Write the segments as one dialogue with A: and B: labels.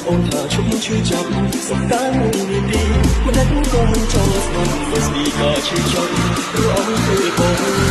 A: ôm thả chúng chưa chậm sắp tan một niềm đi mà đất có mình trong lòng và gì cả chỉ trong cứ ống tươi bóng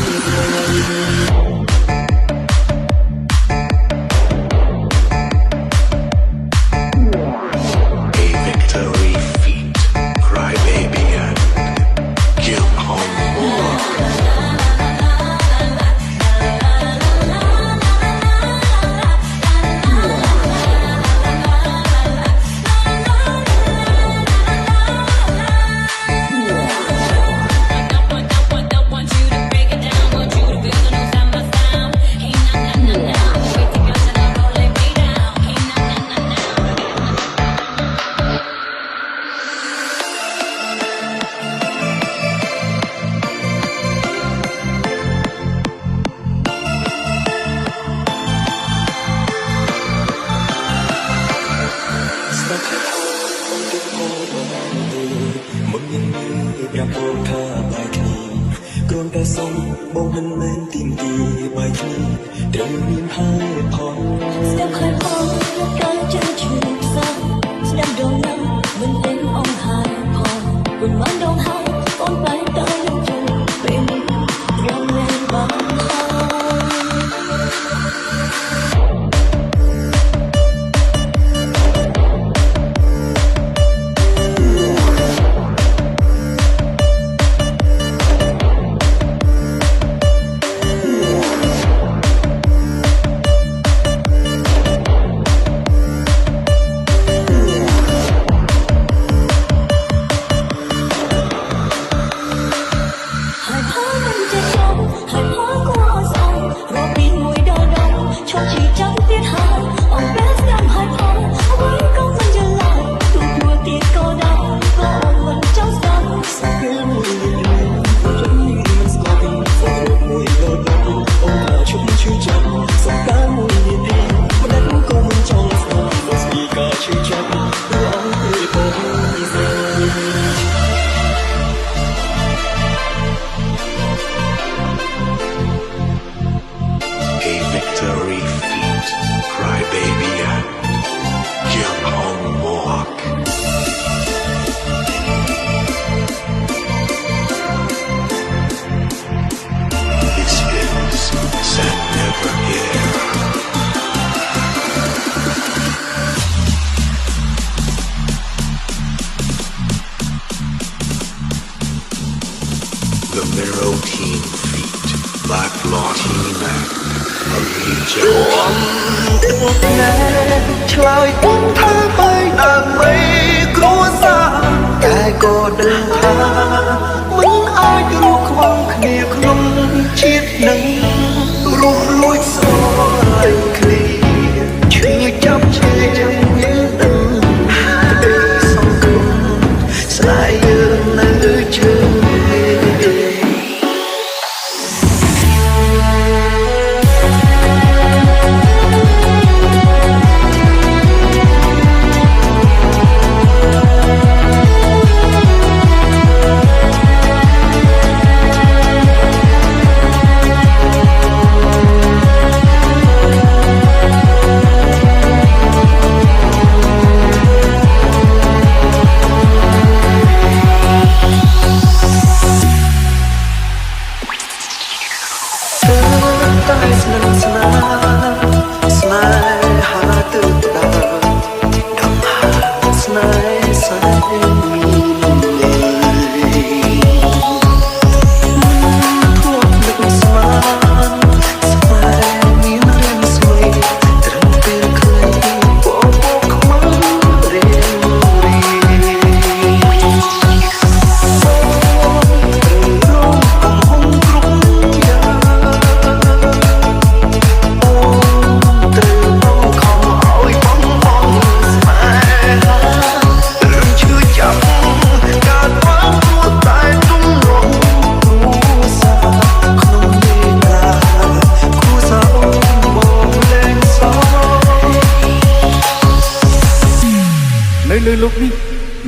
B: លើលោកនេះ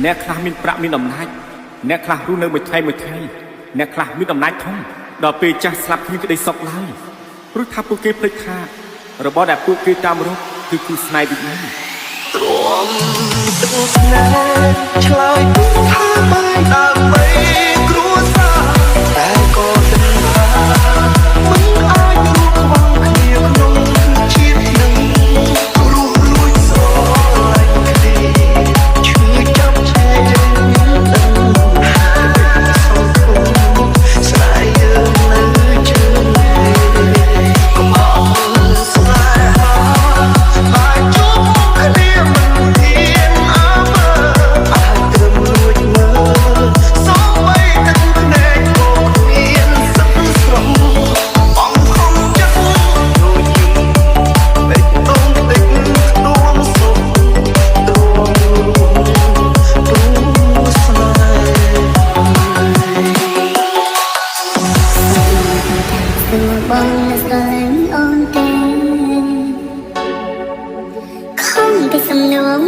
B: អ្នកខ្លះមានប្រាក់មានអំណាចអ្នកខ្លះរស់នៅមួយថ្ងៃអ្នកខ្លះមានអំណាចធំដល់ពេលចាស់ស្លាប់គ្មានក្តីសុខឡើយព្រោះថាពួកគេភ្លេចថារបស់ដែលពួកគេតាមរកគឺគូស្នេហ៍វិញ្ញាណ
A: ទ្រាំទឹកស្នេហ៍ឆ្លើយថាបានដើម្បីគ្រួសារតែក៏ដឹងថាមិនអាចរស់ខ្វងគ្នាក្នុងជាតិនឹងរស់រួចស្រឡាញ់គ្នាឈឺចាប់ឆែកដឹងសោកធំស្នេហ៍យើងនៅជើងកុំអស់ស្នេហាអាចជួបគ្នាមិនធានអើអាចត្រឹមលួចមើលសូម្បីទឹកភ្នែកក៏គ្មានសិទ្ធិស្រស់បងខំចិត្តដូចយើងបេះដូងតិចដួងសុខដួងស្នេហ៍
C: បងស្រឡាញ់អូនទេខំពីសំនួង